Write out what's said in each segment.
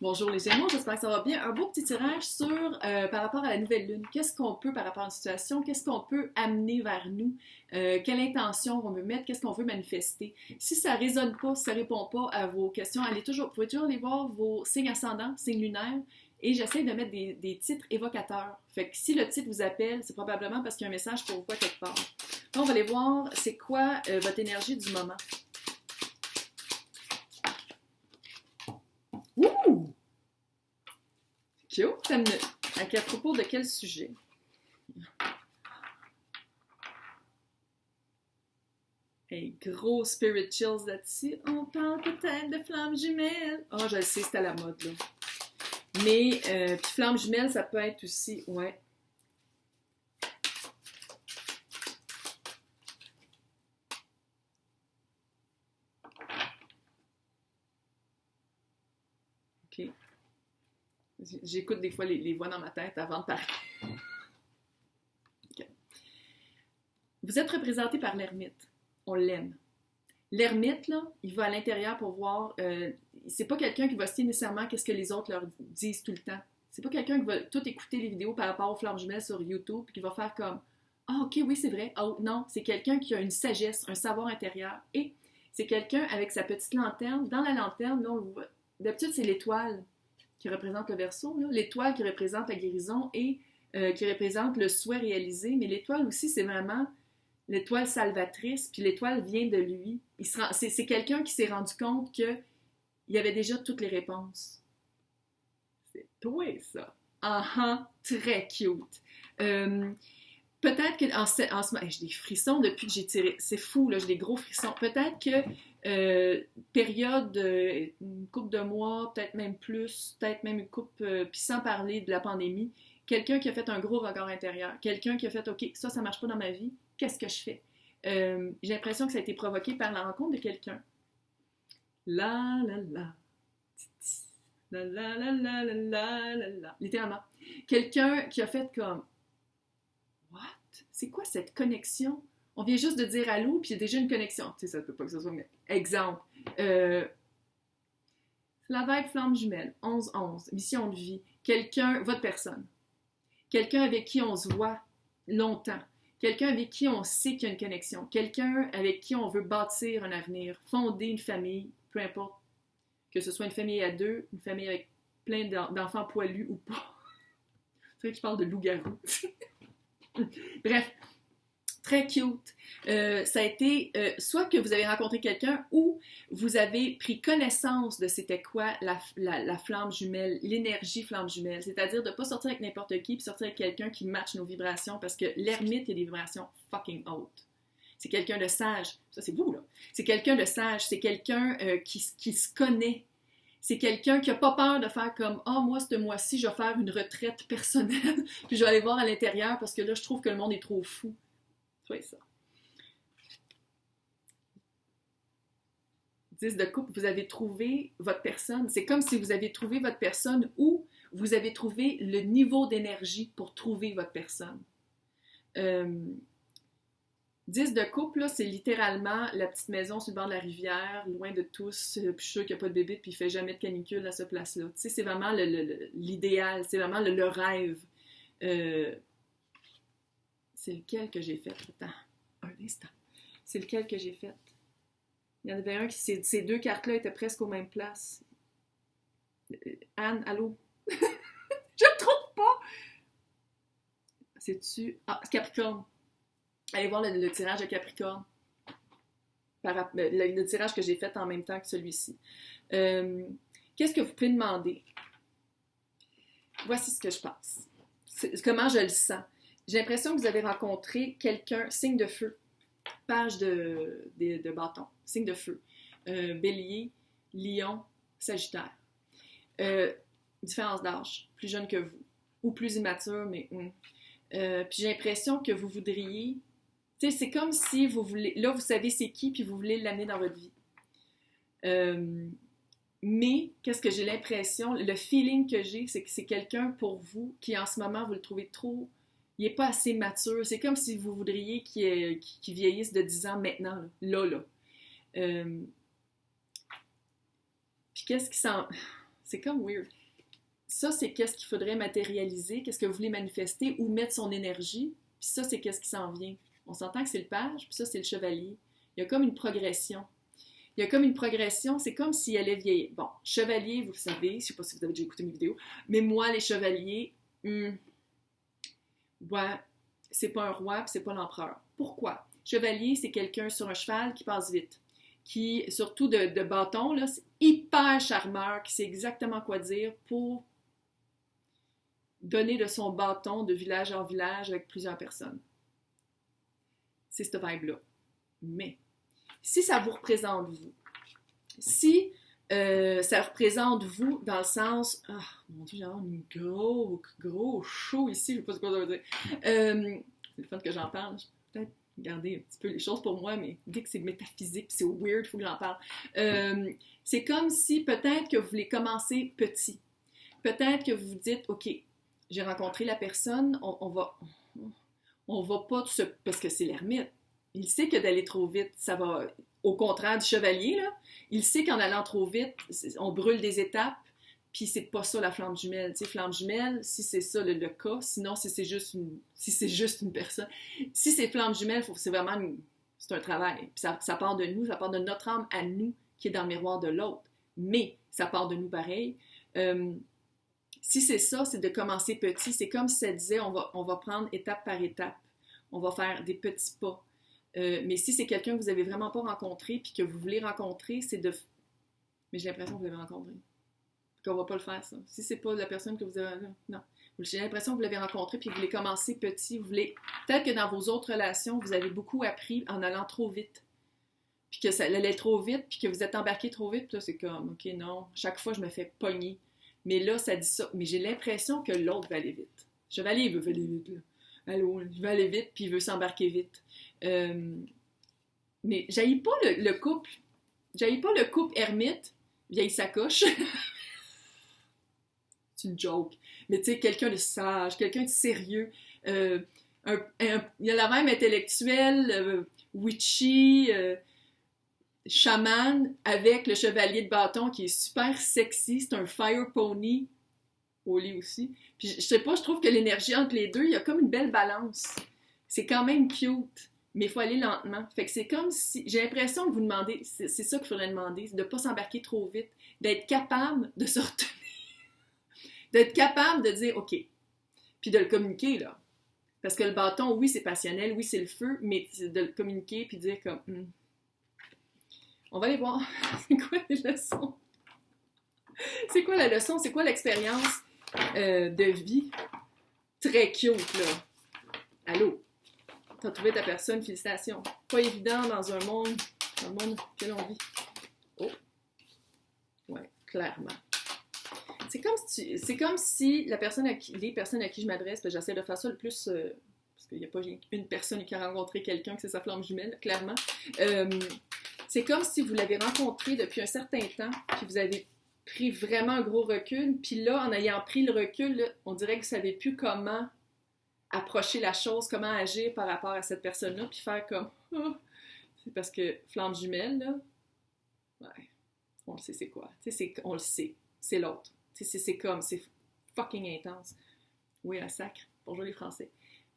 Bonjour les Gémeaux, j'espère que ça va bien. Un beau petit tirage sur par rapport à la nouvelle lune. Qu'est-ce qu'on peut par rapport à une situation? Qu'est-ce qu'on peut amener vers nous? Quelle intention on veut mettre? Qu'est-ce qu'on veut manifester? Si ça ne résonne pas, si ça ne répond pas à vos questions, vous pouvez toujours aller voir vos signes ascendants, signes lunaires, et j'essaie de mettre des titres évocateurs. Fait que si le titre vous appelle, c'est probablement parce qu'il y a un message pour vous quelque part. Là, on va aller voir c'est quoi votre énergie du moment. Ouh! Cute! À propos de quel sujet? Hey, gros spirit chills là-dessus. On parle peut-être de flammes jumelles. Oh, je le sais, c'est à la mode, là. Mais, puis flammes jumelles, ça peut être aussi, ouais. OK. J'écoute des fois les voix dans ma tête avant de parler. Okay. Vous êtes représenté par l'ermite. On l'aime. L'ermite, là, il va à l'intérieur pour voir... c'est pas quelqu'un qui va citer nécessairement qu'est-ce que les autres leur disent tout le temps. C'est pas quelqu'un qui va tout écouter les vidéos par rapport aux flammes jumelles sur YouTube et qui va faire comme « Ah, ok, oui, c'est vrai. Oh, non. » C'est quelqu'un qui a une sagesse, un savoir intérieur. Et c'est quelqu'un avec sa petite lanterne. Dans la lanterne, là, on le voit. D'habitude, c'est l'étoile qui représente le Verseau, l'étoile qui représente la guérison et qui représente le souhait réalisé. Mais l'étoile aussi, c'est vraiment l'étoile salvatrice, puis l'étoile vient de lui. C'est quelqu'un qui s'est rendu compte qu'il y avait déjà toutes les réponses. C'est toi, ça. Très cute. Peut-être que en ce moment, j'ai des frissons depuis que j'ai tiré. C'est fou, là, j'ai des gros frissons. Peut-être que période, une couple de mois, peut-être même plus, peut-être même une couple, puis sans parler de la pandémie, quelqu'un qui a fait un gros regard intérieur, quelqu'un qui a fait « OK, ça marche pas dans ma vie, qu'est-ce que je fais? » J'ai l'impression que ça a été provoqué par la rencontre de quelqu'un. La la la. La la la la la la la la. Littéralement. Quelqu'un qui a fait comme What? C'est quoi cette connexion? On vient juste de dire allô, puis il y a déjà une connexion. Tu sais, ça ne peut pas que ce soit... Exemple. La vague flamme jumelle, 11-11, mission de vie. Quelqu'un, votre personne. Quelqu'un avec qui on se voit longtemps. Quelqu'un avec qui on sait qu'il y a une connexion. Quelqu'un avec qui on veut bâtir un avenir, fonder une famille, peu importe. Que ce soit une famille à deux, une famille avec plein d'enfants poilus ou pas. C'est vrai que je parle de loup-garou. Bref, très cute. Ça a été soit que vous avez rencontré quelqu'un ou vous avez pris connaissance de c'était quoi la flamme jumelle, l'énergie flamme jumelle. C'est-à-dire de ne pas sortir avec n'importe qui puis sortir avec quelqu'un qui matche nos vibrations parce que l'ermite a des vibrations fucking hautes. C'est quelqu'un de sage. Ça, c'est vous, là. C'est quelqu'un de sage. C'est quelqu'un qui se connaît. C'est quelqu'un qui n'a pas peur de faire comme « Ah, moi, ce mois-ci, je vais faire une retraite personnelle, puis je vais aller voir à l'intérieur parce que là, je trouve que le monde est trop fou. » Tu vois ça. 10 de coupe, vous avez trouvé votre personne. C'est comme si vous avez trouvé votre personne ou vous avez trouvé le niveau d'énergie pour trouver votre personne. 10 de couple, là, c'est littéralement la petite maison sur le bord de la rivière, loin de tous, puis je suis sûre qu'il n'y a pas de bébé, puis il ne fait jamais de canicule à ce place-là. Tu sais, c'est vraiment l'idéal, c'est vraiment le rêve. C'est lequel que j'ai fait? Attends, un instant. C'est lequel que j'ai fait? Il y en avait un qui, ces deux cartes-là étaient presque aux mêmes places. Anne, allô? Je ne trouve pas! C'est-tu... Ah, Capricorne. Allez voir le tirage de Capricorne. Le tirage que j'ai fait en même temps que celui-ci. Qu'est-ce que vous pouvez demander? Voici ce que je pense. Comment je le sens. J'ai l'impression que vous avez rencontré quelqu'un, signe de feu, page de bâton, signe de feu. Bélier, Lion, Sagittaire. Différence d'âge, plus jeune que vous, ou plus immature, mais... puis j'ai l'impression que vous voudriez... Tu sais, c'est comme si vous voulez... Là, vous savez c'est qui, puis vous voulez l'amener dans votre vie. Mais, qu'est-ce que j'ai l'impression... Le feeling que j'ai, c'est que c'est quelqu'un pour vous qui, en ce moment, vous le trouvez trop... Il n'est pas assez mature. C'est comme si vous voudriez qu'il vieillisse de 10 ans maintenant, là. Puis qu'est-ce qui s'en... C'est comme weird. Ça, c'est qu'est-ce qu'il faudrait matérialiser, qu'est-ce que vous voulez manifester ou mettre son énergie. Puis ça, c'est qu'est-ce qui s'en vient. On s'entend que c'est le page, puis ça, c'est le chevalier. Il y a comme une progression. Il y a comme une progression, c'est comme s'il allait vieillir. Bon, chevalier, vous le savez, je ne sais pas si vous avez déjà écouté mes vidéos, mais moi, les chevaliers, ouais, c'est pas un roi, puis c'est pas l'empereur. Pourquoi? Chevalier, c'est quelqu'un sur un cheval qui passe vite, qui, surtout de bâton, là, c'est hyper charmeur, qui sait exactement quoi dire pour donner de son bâton de village en village avec plusieurs personnes. C'est cette vibe-là. Mais, si ça vous représente vous, si ça représente vous dans le sens, ah, mon Dieu, j'ai un gros show ici, je ne sais pas ce que ça veut dire. C'est le fun que j'en parle, je peux peut-être garder un petit peu les choses pour moi, mais dès que c'est métaphysique, c'est weird, il faut que j'en parle. C'est comme si peut-être que vous voulez commencer petit. Peut-être que vous vous dites, OK, j'ai rencontré la personne, on va pas tout se... Parce que c'est l'ermite. Il sait que d'aller trop vite, ça va... Au contraire du chevalier, là, il sait qu'en allant trop vite, on brûle des étapes, puis c'est pas ça la flamme jumelle. Tu sais, flamme jumelle, si c'est ça le cas, sinon si c'est juste une personne. Si c'est flamme jumelle, c'est vraiment c'est un travail. Puis ça part de nous, ça part de notre âme à nous, qui est dans le miroir de l'autre. Mais ça part de nous pareil. Si c'est ça, c'est de commencer petit. C'est comme si ça disait, on va prendre étape par étape. On va faire des petits pas. Mais si c'est quelqu'un que vous n'avez vraiment pas rencontré puis que vous voulez rencontrer, c'est de... Mais j'ai l'impression que vous l'avez rencontré. Qu'on ne va pas le faire, ça. Si c'est pas la personne que vous avez... Non. J'ai l'impression que vous l'avez rencontré puis vous voulez commencer petit. Vous voulez... Peut-être que dans vos autres relations, vous avez beaucoup appris en allant trop vite. Puis que ça allait trop vite puis que vous êtes embarqué trop vite. Puis là, c'est comme, OK, non. Chaque fois, je me fais pogner. Mais là, ça dit ça. Mais j'ai l'impression que l'autre va aller vite. Chevalier, il veut aller vite, là. Allô, il veut aller vite, puis il veut s'embarquer vite. Mais j'haïs pas le couple. J'haïs pas le couple ermite, vieille sacoche. C'est une joke. Mais tu sais, quelqu'un de sage, quelqu'un de sérieux. Il y a la même intellectuelle, witchy, chaman, avec le chevalier de bâton qui est super sexy. C'est un fire pony. Au lit aussi. Puis je sais pas, je trouve que l'énergie entre les deux, il y a comme une belle balance. C'est quand même cute, mais il faut aller lentement. Fait que c'est comme si... J'ai l'impression que vous demandez, c'est ça qu'il faudrait demander, c'est de ne pas s'embarquer trop vite, d'être capable de se retenir, d'être capable de dire « OK », puis de le communiquer, là. Parce que le bâton, oui, c'est passionnel, oui, c'est le feu, mais c'est de le communiquer puis dire comme On va aller voir. C'est quoi les leçons? C'est quoi la leçon? C'est quoi l'expérience de vie? Très cute, là. Allô? T'as trouvé ta personne, félicitations. Pas évident dans le monde que l'on vit. Oh! Ouais, clairement. C'est comme si les personnes à qui je m'adresse, j'essaie de faire ça le plus... parce qu'il n'y a pas une personne qui a rencontré quelqu'un que c'est sa flamme jumelle, clairement. C'est comme si vous l'avez rencontré depuis un certain temps, puis vous avez pris vraiment un gros recul, puis là, en ayant pris le recul, là, on dirait que vous ne savez plus comment approcher la chose, comment agir par rapport à cette personne-là, puis faire comme oh. C'est parce que flamme jumelle, là, ouais, on le sait c'est quoi. On le sait, c'est l'autre. C'est comme, c'est fucking intense. Oui, un sacre, bonjour les Français.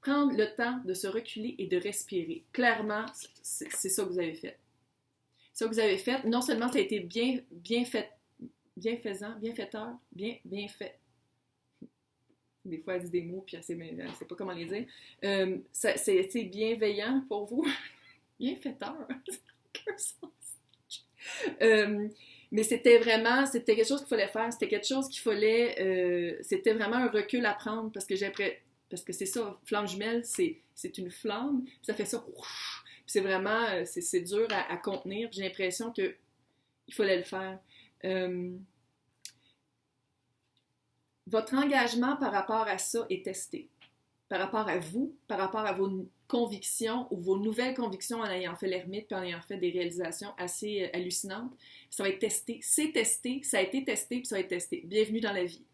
Prendre le temps de se reculer et de respirer. Clairement, c'est ça que vous avez fait. Ça que vous avez fait, non seulement ça a été bien fait, bienfaiteur, bien fait. Des fois, elle dit des mots, puis elle ne sait pas comment les dire. C'est bienveillant pour vous. Bienfaiteur, ça n'a aucun sens. Mais c'était quelque chose qu'il fallait faire, c'était quelque chose qu'il fallait... c'était vraiment un recul à prendre, parce que c'est ça, flamme jumelle, c'est une flamme, puis ça fait ça... Puis c'est vraiment, c'est dur à contenir. J'ai l'impression qu'il fallait le faire. Votre engagement par rapport à ça est testé. Par rapport à vous, par rapport à vos convictions ou vos nouvelles convictions en ayant fait l'ermite puis en ayant fait des réalisations assez hallucinantes, ça va être testé. C'est testé, ça a été testé puis ça va être testé. Bienvenue dans la vie.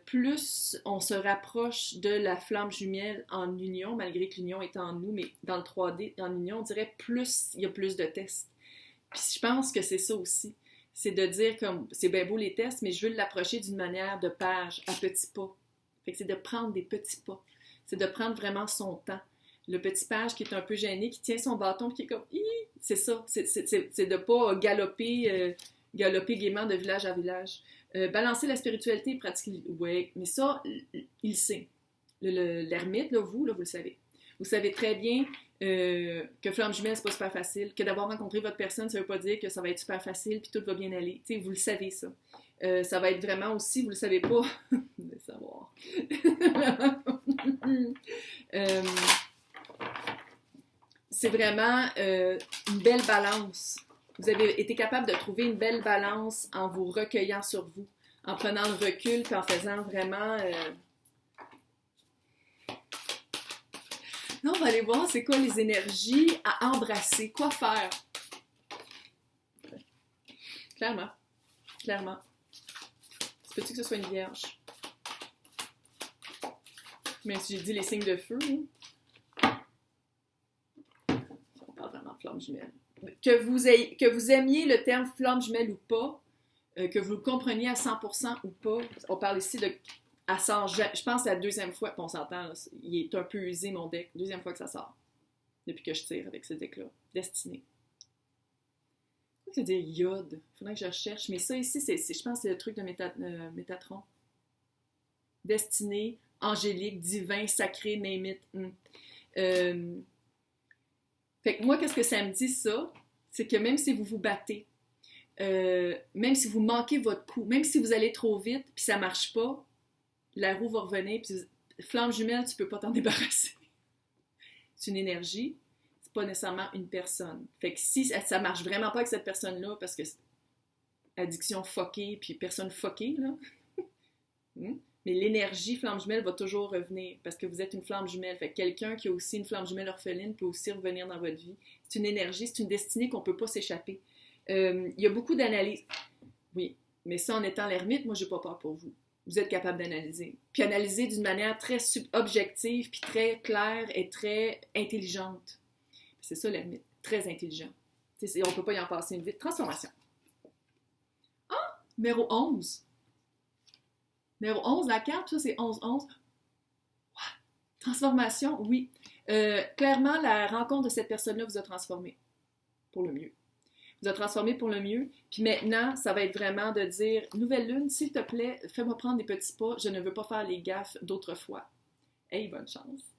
Plus on se rapproche de la flamme jumelle en union, malgré que l'union est en nous, mais dans le 3D, en union, on dirait plus il y a plus de tests. Puis je pense que c'est ça aussi. c'est de dire comme, c'est bien beau les tests, mais je veux l'approcher d'une manière de page, à petits pas. Fait que c'est de prendre des petits pas. C'est de prendre vraiment son temps. Le petit page qui est un peu gêné, qui tient son bâton, qui est comme, hi! C'est ça. C'est de pas galoper gaiement de village à village. Balancer la spiritualité et pratiquer. Oui, mais ça, il sait. L'ermite, là, vous le savez. Vous savez très bien que flamme jumelle, c'est pas super facile, que d'avoir rencontré votre personne, ça veut pas dire que ça va être super facile puis tout va bien aller. T'sais, vous le savez, ça. Ça va être vraiment aussi, vous le savez pas, vous devez savoir. C'est vraiment une belle balance. Vous avez été capable de trouver une belle balance en vous recueillant sur vous, en prenant le recul puis en faisant vraiment... Là, on va aller voir c'est quoi les énergies à embrasser, quoi faire. Clairement. Clairement. Peux-tu que ce soit une vierge? Même si j'ai dit les signes de feu, hein? On parle vraiment de flamme jumelle. Que vous aimiez le terme flamme jumelle ou pas, que vous le compreniez à 100% ou pas, on parle ici de... je pense que c'est la deuxième fois, on s'entend, là, il est un peu usé mon deck, deuxième fois que ça sort, depuis que je tire avec ce deck-là. Destiné. Qu'est-ce que ça veut dire iode? Il faudrait que je recherche, mais ça ici, je pense que c'est le truc de Métatron. Destiné, angélique, divin, sacré, name it. Fait que moi, qu'est-ce que ça me dit, ça? C'est que même si vous vous battez, même si vous manquez votre coup, même si vous allez trop vite, puis ça marche pas, la roue va revenir, puis flamme jumelle, tu peux pas t'en débarrasser. C'est une énergie, c'est pas nécessairement une personne. Fait que si ça marche vraiment pas avec cette personne-là, parce que addiction fuckée, puis personne fuckée, là, mais l'énergie flamme jumelle va toujours revenir, parce que vous êtes une flamme jumelle. Fait que quelqu'un qui a aussi une flamme jumelle orpheline peut aussi revenir dans votre vie. C'est une énergie, c'est une destinée qu'on peut pas s'échapper. Il y a beaucoup d'analyses. Oui, mais ça, en étant l'ermite, moi, j'ai pas peur pour vous. Vous êtes capable d'analyser. Puis analyser d'une manière très objective, puis très claire et très intelligente. C'est ça l'ermite, très intelligent. On ne peut pas y en passer une vite. Transformation. Ah! Numéro 11. Numéro 11, la carte, ça c'est 11-11. Transformation, oui. Clairement, la rencontre de cette personne-là vous a transformé pour le mieux. Vous a transformé pour le mieux. Puis maintenant, ça va être vraiment de dire, nouvelle lune, s'il te plaît, fais-moi prendre des petits pas, je ne veux pas faire les gaffes d'autrefois. Hey, bonne chance!